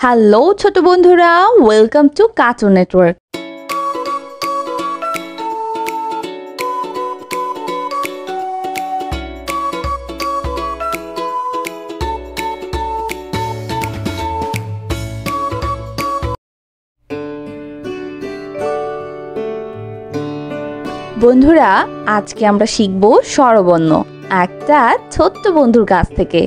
Hello ছোট বন্ধুরা, welcome to cartoon network. বন্ধুরা, আজকে আমরা শিখব স্বরবর্ণ একটা ছোট্ট বন্ধুর কাছ থেকে।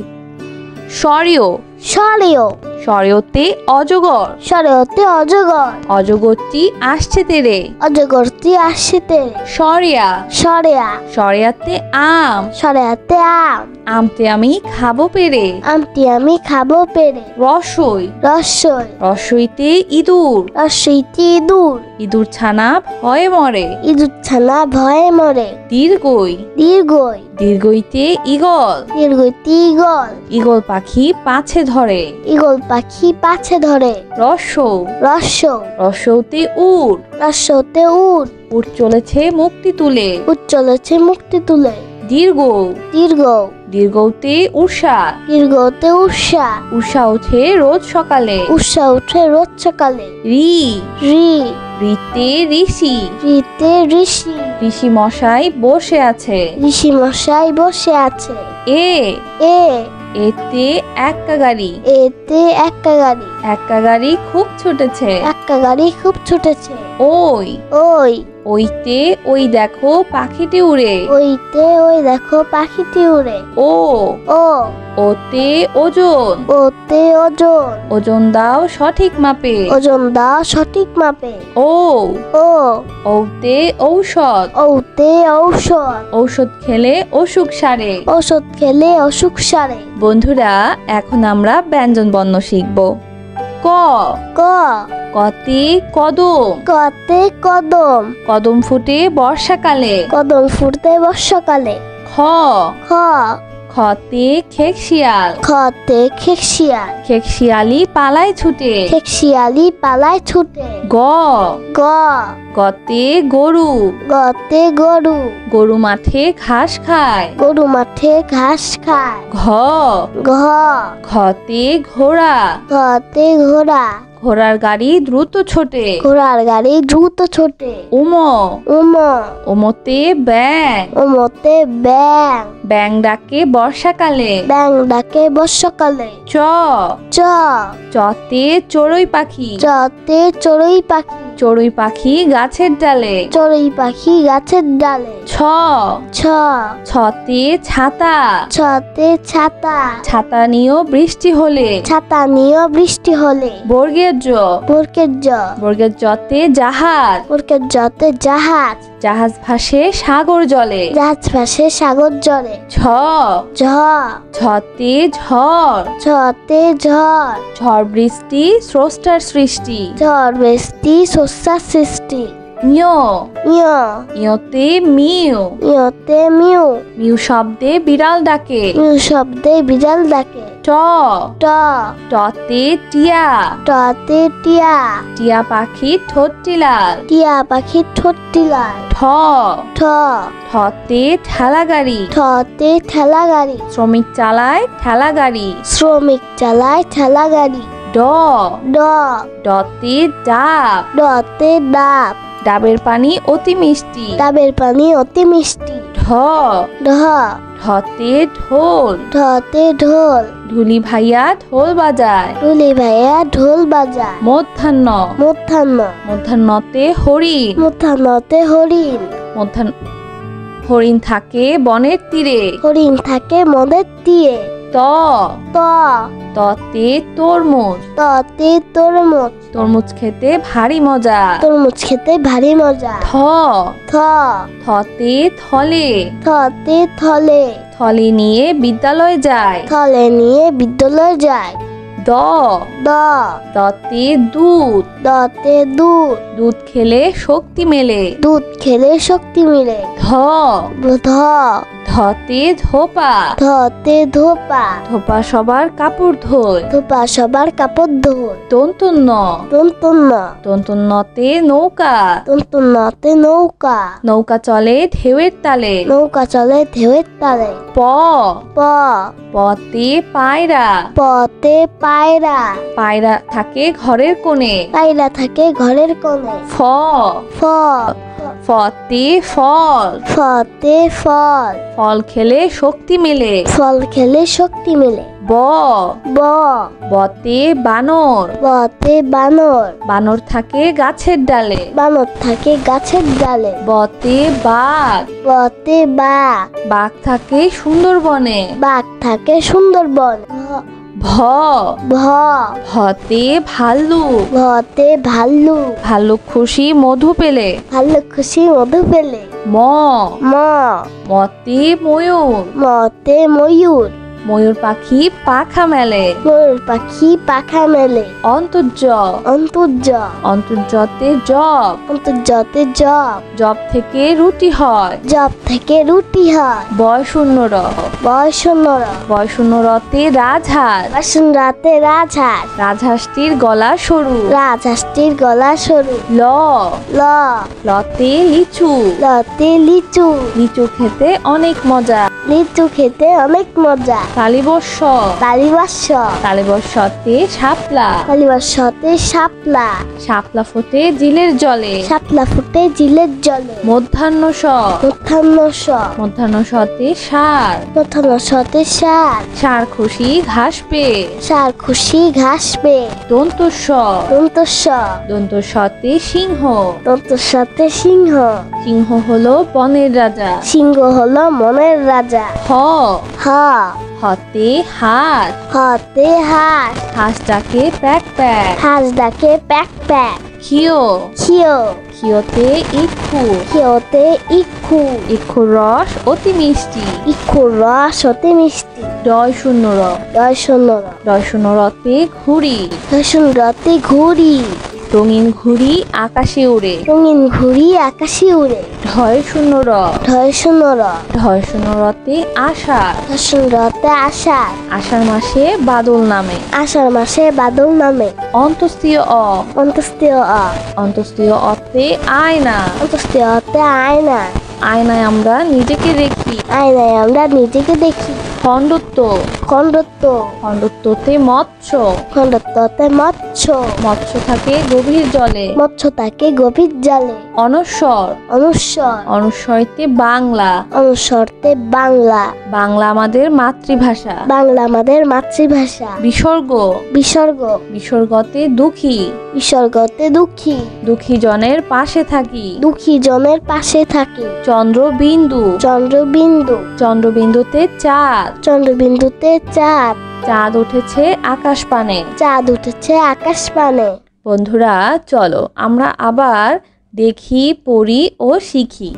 স্বরীয় স্বরীয় স্বরীয়তে অজগর, স্বরীয়তে অজগর, অজগরটি আসছে তেরে। অজগরটি আসছে তেরে। স্বরিয়া স্বরিয়া স্বরিয়াতে আম, স্বরিয়াতে আম, আমতে আমি খাবো পেরে। আমটি আমি খাবো পেরে। রসই রসই রসইতে ইঁদুর, রসইটি ইঁদুর, ইঁদুর ছানা ভয়ে মরে। ইঁদুর ছানা ভয়ে মরে। দীর্ঘই দীর্ঘই দীর্ঘইতে ঈগল, দীর্ঘইটি ঈগল, ঈগল পাখি পাছে ধরে। ঈগল পাখি পাছে ধরে। রসৌ রস্য রসৌতে উট, রস্যতে উট, উট চলেছে মুক্তি তুলে। উট চলেছে মুক্তি তুলে। দীর্ঘ দীর্ঘ দীর্ঘতে উষা, দীর্ঘতে উষা, উষা ওঠে রোজ সকালে। উষা উঠে রোজ সকালে। রি রি রিতে ঋষি, রিতে ঋষি, ঋষি মশাই বসে আছে। ঋষি মশাই বসে আছে। এ এ এতে এক্কা গাড়ি, এতে একটা গাড়ি, এক্কা গাড়ি খুব ছুটেছে। একটা গাড়ি খুব ছুটেছে। ওই ওই ওইতে ওই দেখো পাখিটি উড়ে। ওইতে ওই দেখো পাখিটি উড়ে। ও ও ওতে ওজন, ওতে ওজন, ওজন দাও সঠিক মাপে। ওজন দাও সঠিক মাপে। ও ও ওতে ঔষধ, ওতে ঔষধ, ঔষধ খেলে অসুখ সারে। ওষুধ খেলে অসুখ সারে। বন্ধুরা, এখন আমরা ব্যঞ্জন বর্ণ শিখব। ক ক কতে কদম, কতে কদম, কদম ফুটে বর্ষাকালে। কদম ফুটতে বর্ষাকালে। খ খ খতে খেকশিয়াল, খতে খেকশিয়াল, খেকশিয়ালি পালায় ছুটে। খেকশিয়ালি পালায় ছুটে। গ গ গতে গরু, গতে গরু, গরু মাঠে ঘাস খায়। গরু মাঠে ঘাস খায়। ঘ ঘ ঘতে ঘোড়া, ঘতে ঘোড়া, ঘোড়ার গাড়ি দ্রুত ছোটে। ঘোড়ার গাড়ি দ্রুত ছোটে। উম উম ওমতে ব্যাং, ওমতে ব্যাং, ব্যাং ডাকে বর্ষাকালে। ব্যাং ডাকে বর্ষাকালে। চ চ চতে চড়ুই পাখি, চতে চড়ুই পাখি, চড়ুই পাখি গাছের ডালে। চড়ুই পাখি গাছের ডালে। ছ ছ ছতে ছাতা, ছতে ছাতা, ছাতা নিয়েও বৃষ্টি হলে। ছাতা নিয়ে বৃষ্টি হলে। বর্গের জ বর্গের জ, বর্গের জতে জাহাজ, বর্গের জতে জাহাজ, জাহাজ ভাসে সাগর জলে। জাহাজ ভাসে সাগর জলে। ঝ ঝ ঝতে ঝড়, ঝতে ঝড়, ঝড় বৃষ্টি স্রষ্টার সৃষ্টি। ঝড় বৃষ্টি শস্যার সৃষ্টি। ইয় ইয় ইয়তে মিউ, ইয়তে মিউ, মিউ শব্দে বিড়াল ডাকে। মিউ শব্দে বিড়াল ডাকে। ট ট টতে টিয়া, টতে টিয়া, টিয়া পাখি ঠোঁটটি লাল। টিয়া পাখির ঠোঁটটি লাল। ঠ ঠ ঠতে ঠেলা গাড়ি, ঠতে ঠেলা গাড়ি, শ্রমিক চালায় ঠেলা গাড়ি। শ্রমিক চালায় ঠেলা গাড়ি। ড ড ডতে ডাব, ডতে ডাব, ডাবের পানি অতি মিষ্টি। ডাবের পানি অতি মিষ্টি। ঢ ঢ ঢতে ঢোল, ঢতে ঢোল, ঢুলি ভাইয়া ঢোল বাজায়। ঢুলি ভাইয়া ঢোল বাজায়। মধ্যাহ্ন মধ্যাহ্ন মধ্যাহ্নতে হরিণ, মধ্যাহ্নতে হরিণ, মধ্যাহ্ন হরিণ থাকে বনের তীরে। হরিণ থাকে মদের দিয়ে। ত ত ততে তরমুজ, ততে তরমুজ, তরমুজ খেতে ভারী মজা। তরমুজ খেতে ভারী মজা। থ থ থতে থলে, থতে থলে, থলে নিয়ে বিদ্যালয় যায়। থলে নিয়ে বিদ্যালয় যায়। দ দ দতে দুধ, দতে দুধ, দুধ খেলে শক্তি মেলে। দুধ খেলে শক্তি মিলে। ধ ধ ধতে ধোপা, ধতে ধোপা, ধোপা সবার কাপড় ধোয়। ধোপা সবার কাপড় ধোয়। তন্তুন্ন, তন্তন্য, তন্তুন্নতে নৌকা, তন্তন্যতে নৌকা, নৌকা চলে ঢেউয়ের তালে। নৌকা চলে ঢেউয়ের তালে। প, প, পতে পায়রা, পতে পায়রা, পায়রা থাকে ঘরের কোণে। পায়রা থাকে ঘরের কোণে। ফ, ফ, ফতে ফল, ফতে ফল, ফল খেলে শক্তি মেলে। ফল খেলে শক্তি মেলে। ব, ব, বতে বানর, বতে বানর, বানর থাকে গাছের ডালে। বানর থাকে গাছের ডালে। বতে বাঘ, বতে বাঘ, বাঘ থাকে সুন্দরবনে। বাঘ থাকে সুন্দরবন। ভ, ভ, ভতে ভাল্লুক, ভতে ভাল্লুক, ভাল্লুক খুশি মধু পেলে। ভাল্লুক খুশি মধু পেলে। ম, ম, মতে ময়ূর, মতে ময়ূর, ময়ূর পাখি পাখা মেলে। ময়ূর পাখি পাখা মেলে। অন্তর্য, অন্তর্য, অন্তর্যতে জব, অন্তর্যতে জব, জব থেকে রুটি হয়। জব থেকে রুটি হয়। বয়শূন্য র, বয়সন্নর, বয়শূন্য রতে রাজহাঁস, বাসন রাতে রাজহাঁস, রাজহাঁসটির গলা সরু। রাজহাঁসটির গলা সরু। ল, ল, লতে লিচু, লতে লিচু, লিচু খেতে অনেক মজা। লিচু খেতে অনেক মজা। তালিবস্য, তালিবাস্য, তালিবস্যতে শাপলা, তালিবাস্যতে শাপলা, শাপলা ফোটে জিলের জলে। শাপলা ফুটে জিলের জলে। মধ্যাহ্ন স, মধ্যাহ্ন স, মধ্যাহ্ন সতে ষাঁড়, মধ্যাহ্ন সতে ষাঁড়, ষাঁড় খুশি ঘাস পেয়ে। ষাঁড় খুশি ঘাস পেয়ে। দন্তস্ব, দন্তস্ব, দন্তস্বতে সিংহ, দন্তস্বতে সিংহ, সিংহ হলো বনের রাজা। সিংহ হলো মনের রাজা। হ, হ, হতে হাঁস, হতে হাঁস, হাঁস ডাকে প্যাক প্যাক। হাঁস ডাকে প্যাক প্যাক। খিও, খিও, খিওতে ইক্ষু, খিওতে ইক্ষু, ইক্ষুর রস অতি মিষ্টি। ইক্ষুর রস অতি মিষ্টি। ডয় শূন্য র, দর্শনর, ডয় শূন্য রতে ঘুড়ি, দর্শন রতে ঘুড়ি, রঙিন ঘুড়ি আকাশে উড়ে। রঙিন ঘুড়ি আকাশে উড়ে। ঢয় শূন্য র, দর্শনর, ঢয় শূন্য রতে আষাঢ়, দর্শন রতে আষাঢ়, আষাঢ় মাসে বাদল নামে। আষাঢ় মাসে বাদল নামে। অন্তস্তীয় অ, অন্তস্তীয় অ, অন্তস্তীয় অতে আয়না, অন্তস্তীয় অতে আয়না, আয়নায় আমরা নিজেকে দেখি। আয়নায় আমরা নিজেকে দেখি। খণ্ডত্ব, খণ্ডত্ব, খণ্ডত্বতে মৎস্য, খণ্ডত্বতে মৎস্য, মৎস্য থাকে গভীর জলে। মৎস্য থাকে গভীর জলে। অনস্বর, অনুস্বর, অনুস্বরতে বাংলা, অনুস্বরতে বাংলা, বাংলা আমাদের মাতৃভাষা। বাংলা আমাদের মাতৃভাষা। বিসর্গ, বিসর্গ, বিসর্গতে দুঃখী, বিসর্গতে দুঃখী, দুঃখী জনের পাশে থাকি। দুঃখী জনের পাশে থাকি। চন্দ্রবিন্দু, চন্দ্রবিন্দু, চন্দ্রবিন্দুতে চাঁদ, চন্দ্রবিন্দুতে চাঁদ, চাঁদ উঠেছে আকাশ পানে। চাঁদ উঠেছে আকাশ পানে। বন্ধুরা চলো আমরা আবার দেখি, পড়ি ও শিখি।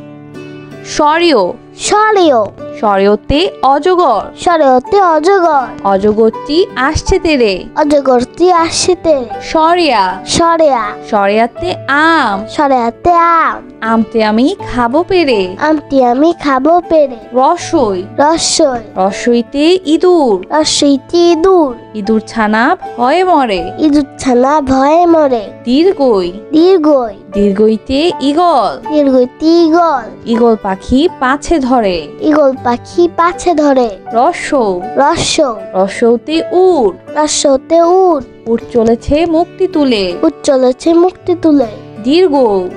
স্বরীয়, স্বরেয়, স্বরীয়তে অজগর, স্বরেয়তে অজগর, অজগরটি আসছে তেরে। অজগরটি আসিতে। সরিয়া, সরেয়া, সরিয়াতে আম, সরেয়াতে আম, আমতে আমি খাবো পেরে। আমটি আমি খাবো পেরে। রসই, রসই, রসইতে ইঁদুর, রসইটি ইঁদুর, ইঁদুর ছানা ভয়ে মরে। ইঁদুর ছানা ভয়ে মরে। দীর্ঘই, দীর্ঘই, দীর্ঘইতে ঈগল, দীর্ঘইটি ঈগল, ঈগল পাখি পাছে ধরে। ঈগল পাখি পাছে ধরে। রস্যৌ, রস্য, রস্যৌতে উট, রস্যতে উট, উট চলেছে মুক্তি তুলে। উট চলেছে মুক্তি তুলে। দীর্ঘ,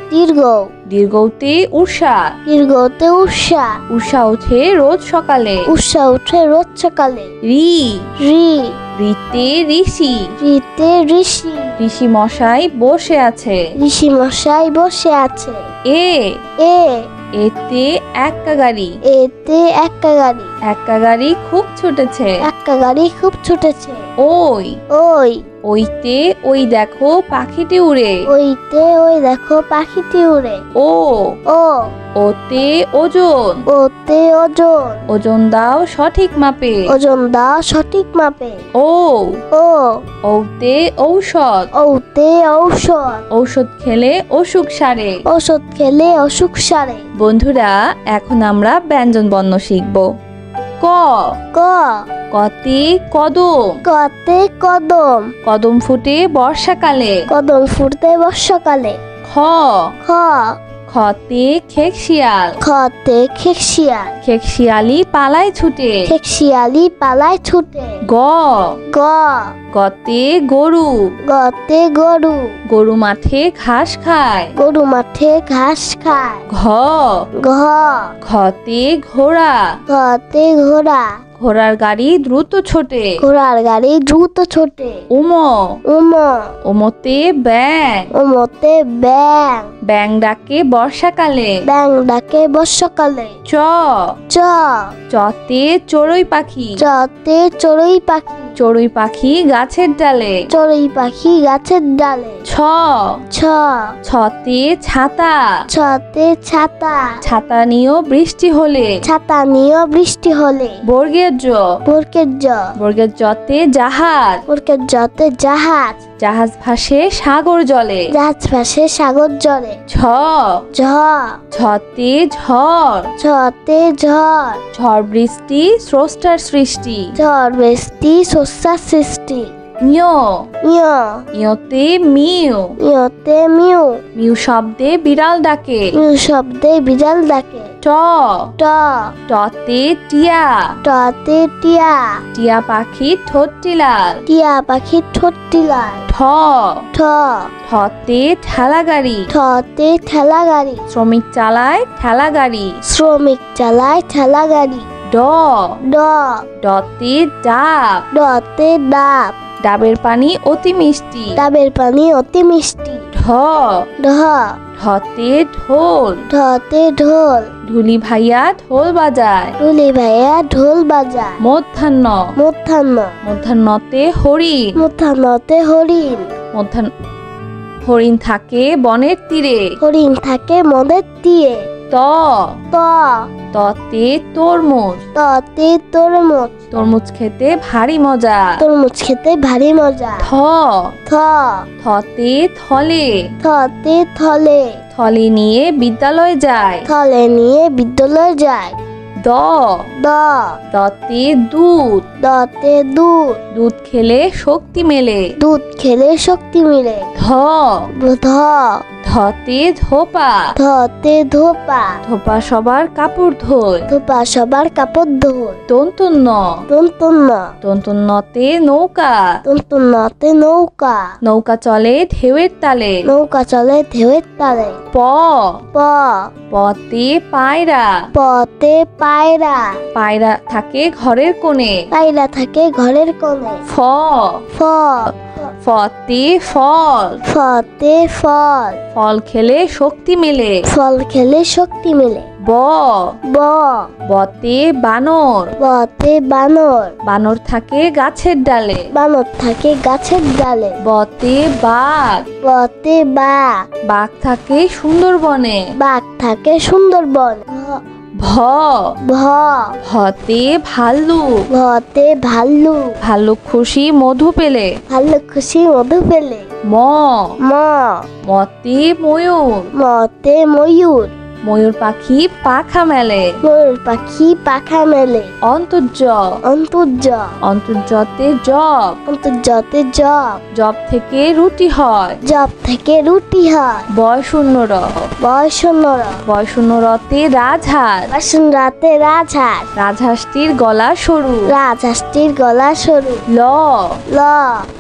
দীর্ঘ, দীর্ঘতে উষা, দীর্ঘতে উষা, উষা ওঠে রোজ সকালে। উষা উঠে রোজ সকালে। রি, রি, রিতে ঋষি, রিতে ঋষি, ঋষি মশাই বসে আছে। ঋষি মশাই বসে আছে। এ, এ, এতে এক্কা গাড়ি, এতে এক্কা গাড়ি, এক্কা গাড়ি খুব ছুটেছে। এক্কা গাড়ি খুব ছুটেছে। ওই, ওই, ওইতে ওই দেখো পাখিটি উড়ে। ওইতে ওই দেখো পাখিটি উড়ে। ও, ও, ওতে ওজন, ওতে ওজন, ওজন দাও সঠিক মাপে। ওজন দাও সঠিক মাপে। ও, ও, ওতে ঔষধ, ওতে ঔষধ, ঔষধ খেলে অসুখ সারে। ওষুধ খেলে অসুখ সারে। বন্ধুরা, এখন আমরা ব্যঞ্জন বর্ণ শিখব। ক, ক, কতে কদম, কতে কদম, কদম ফুটে বর্ষাকালে। কদম ফুটে বর্ষাকালে। খ, খ, খতে খেকশিয়াল, খতে খেকশিয়াল, খেকশিয়ালি পালায় ছুটে। খেকশিয়ালি পালায় ছুটে। গ, গ, গতে গরু, গতে গরু, গরু মাঠে ঘাস খায়। গরু মাঠে ঘাস খায়। ঘ, ঘ, ঘতে ঘোড়া, ঘতে ঘোড়া, ঘোড়ার গাড়ি দ্রুত ছোটে। ঘোড়ার গাড়ি দ্রুত ছোটে। উম, উম, ওমতে ব্যাং, ওমতে ব্যাং, ব্যাং ডাকে বর্ষাকালে। ব্যাং ডাকে বর্ষাকালে। চ, চ, চতে চড়ুই পাখি, চতে চড়ুই পাখি, চড়ুই পাখি গাছের ডালে। চড়ুই পাখি গাছের ডালে। ছ, ছ, ছতে ছাতা, ছতে ছাতা, ছাতা নিয়েও বৃষ্টি হলে। ছাতা নিয়ে বৃষ্টি হলে। বর্গের জ, বর্গের জ, বর্গের জতে জাহাজ, বর্গের জতে জাহাজ, জাহাজ ভাসে সাগর জলে। জাহাজ ভাসে সাগর জলে। ঝ, ঝ, ঝতে ঝড়, ঝতে ঝড়, ঝড় বৃষ্টি স্রষ্টার সৃষ্টি। ঝড় বৃষ্টি শস্যার সৃষ্টি। ঞ, ইয়, ইয়তে মিউ, ইয়তে মিউ, মিউ শব্দে বিড়াল ডাকে। মিউ শব্দে বিড়াল ডাকে। ট, ট, টতে টিয়া, টতে টিয়া, টিয়া পাখি ঠোঁটটি লাল। টিয়া পাখির ঠোঁটটি লাল। ঠ, ঠ, ঠতে ঠেলা গাড়ি, ঠতে ঠেলা গাড়ি, শ্রমিক চালায় ঠেলা গাড়ি। শ্রমিক চালায় ঠেলা গাড়ি। ড, ড, ডতে ডাব, ডতে ডাব, ডাবের পানি অতি মিষ্টি। ডাবের পানি অতি মিষ্টি। ঢ, ঢ, ঢতে ঢোল, ঢতে ঢোল, ঢুলি ভাইয়া ঢোল বাজায়। টুলি ভাইয়া ঢোল বাজায়। মধ্যাহ্ন, মধ্যাহ্ন, মধ্যাহ্নতে হরিণ, মধ্যাহ্নতে হরিণ, মধ্যাহ্ন, হরিণ থাকে বনের তীরে। হরিণ থাকে মদের দিয়ে। ত, ত, ততে তরমুজ, ততে তরমুজ, তরমুজ খেতে ভারী মজা। তরমুজ খেতে ভারী মজা। থ, থ, থতে থলে, থতে থলে, থলে নিয়ে বিদ্যালয়ে যায়। থলে নিয়ে বিদ্যালয়ে যায়। দ, দ, দতে দুধ, দতে দুধ, দুধ খেলে শক্তি মেলে। দুধ খেলে শক্তি মিলে। ধ, ধ, ধতে ধোপা, ধতে ধোপা, ধোপা সবার কাপড় ধোয়। ধোপা সবার কাপড় ধোয়। দন্তন্য, দন্তন্য, দন্তন্যতে নৌকা, দন্তন্যতে নৌকা, নৌকা চলে ঢেউয়ের তালে। নৌকা চলে ঢেউয়ের তালে। প, প, পতে পায়রা, পতে পায়রা, পায়রা থাকে ঘরের কোণে। পায়রা থাকে ঘরের কোণে। ফ, ফ, ফতে ফল, ফতে ফল, ফল খেলে শক্তি মেলে। ফল খেলে শক্তি মেলে। ব, ব, বতে বানর, বতে বানর, বানর থাকে গাছের ডালে। বানর থাকে গাছের ডালে। বতে বাঘ, বতে বাঘ, বাঘ থাকে সুন্দরবনে। বাঘ থাকে সুন্দরবন। ভ, ভ, ভতে ভাল্লুক, ভতে ভাল্লুক, ভাল্লুক খুশি মধু পেলে। ভাল্লুক খুশি মধু পেলে। ম, ম, মতে ময়ূর, মতে ময়ূর, ময়ূর পাখি পাখা মেলে। ময়ূর পাখি পাখা মেলে। অন্তর্য, অন্তর্য, অন্তর্যতে জব, অন্তর্যতে জব, জব থেকে রুটি হয়। জব থেকে রুটি হয়। বয় শূন্য র, বয়সন্নর, বয় শূন্য রতে রাজহাঁস, বাসন রাতে রাজহাঁস, রাজহাঁসটির গলা সরু। রাজহাঁসটির গলা সরু। ল, ল,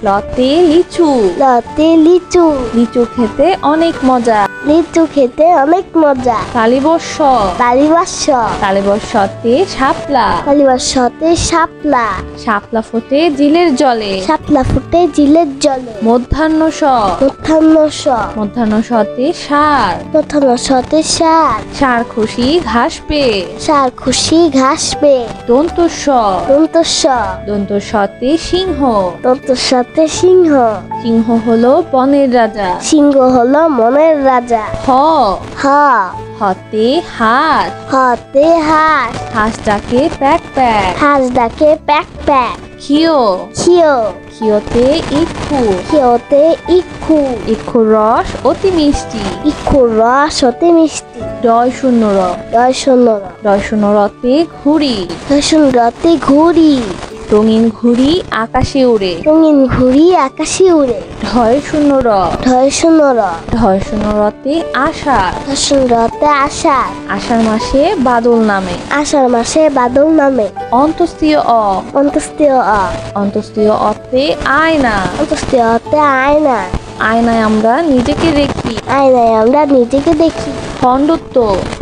লতে লিচু, লতে লিচু, লিচু খেতে অনেক মজা। লিচু খেতে অনেক মজা। কালীবর্ষ, কালীবাস, কালীবর্ষতে শাপলা, কালীবাসতে শাপলা, শাপলা ফোটে জিলের জলে। শাপলা ফুটে জিলের জলে। মধ্যাহ্ন স, মধ্যাহ্ন স, মধ্যাহ্ন সতে ষাঁড়, মধ্যাহ্ন সতে ষাঁড়, ষাঁড় খুশি ঘাস পেয়ে। ষাঁড় খুশি ঘাস পেয়ে। দন্তস্ব, দন্তস্ব, দন্তস্বতে সিংহ, দন্তস্বতে সিংহ, সিংহ হলো বনের রাজা। সিংহ হলো মনের রাজা। হাজরা। হ হ হতে হাত, হতে হাত। হাঁস ডাকে প্যাক প্যাক। হাঁস ডাকে প্যাক প্যাক। খিও খিও খিওতে ইক্ষু, খিওতে ইক্ষু। ইক্ষুর রস অতি মিষ্টি। ইক্ষুর রস অতি মিষ্টি। ডয় শূন্য র, ডয় শূন্য র। ডয় শূন্য রতে ঘুড়ি, ডয় শূন্য রতে ঘুড়ি। রঙিন ঘুড়ি আকাশে উড়ে। রঙিন ঘুড়ি আকাশে উড়ে। ঢয় শূন্য র, ঢয় শূন্য র। ঢয় শূন্য রতে আষাঢ়, ঢয় শূন্য রতে আষাঢ়। আষাঢ় মাসে বাদল নামে। আষাঢ় মাসে বাদল নামে। অন্তস্তীয় অ, অন্তস্তীয় অ। অন্তস্তীয় অতে আয়না, অন্তস্তীয় অতে আয়না। আয়নায় আমরা নিজেকে দেখি। আয়নায় আমরা নিজেকে দেখি। খণ্ডত্ব,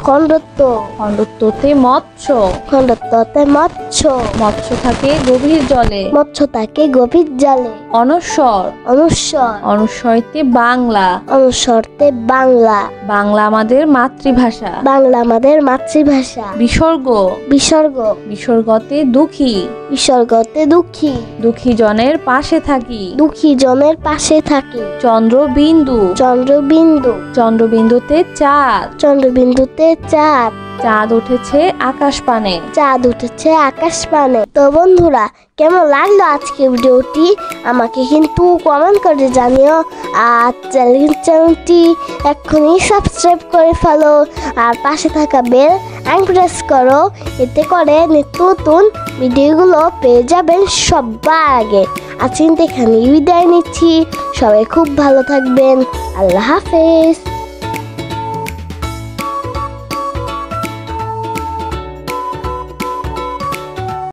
খণ্ডত্ব, খণ্ডত্বতে মৎস্য, খণ্ডত্বতে মৎস্য। মৎস্য থাকে গভীর জলে। মৎস্য থাকে গভীর জলে। অনস্বর, অনুস্বর, অনস্বরতে বাংলা। অনুস্বরতে বাংলা। বাংলা আমাদের মাতৃভাষা। বাংলা আমাদের মাতৃভাষা। বিসর্গ, বিসর্গ, বিসর্গতে দুঃখী, বিসর্গতে দুঃখী। দুঃখী জনের পাশে থাকি। দুঃখী জনের পাশে থাকি। চন্দ্রবিন্দু, চন্দ্রবিন্দু, চন্দ্রবিন্দুতে চাঁদ, চন্দ্রবিন্দুতে চাঁদ। চাঁদ উঠেছে আকাশ পানে। চাঁদ উঠেছে আকাশ পানে। তো বন্ধুরা, কেমন লাগলো আজকে ভিডিওটি আমাকে কিন্তু কমেন্ট করে জানিও। আর চ্যানেলটি এক্ষুনি সাবস্ক্রাইব করে ফেলো, আর পাশে থাকা বেল প্রেস করো। এতে করে নিত্য নতুন ভিডিওগুলো পেয়ে যাবেন সবার আগে। আজ কিন্তু এখানে বিদায় নিচ্ছি। সবাই খুব ভালো থাকবেন। আল্লাহ হাফেজ।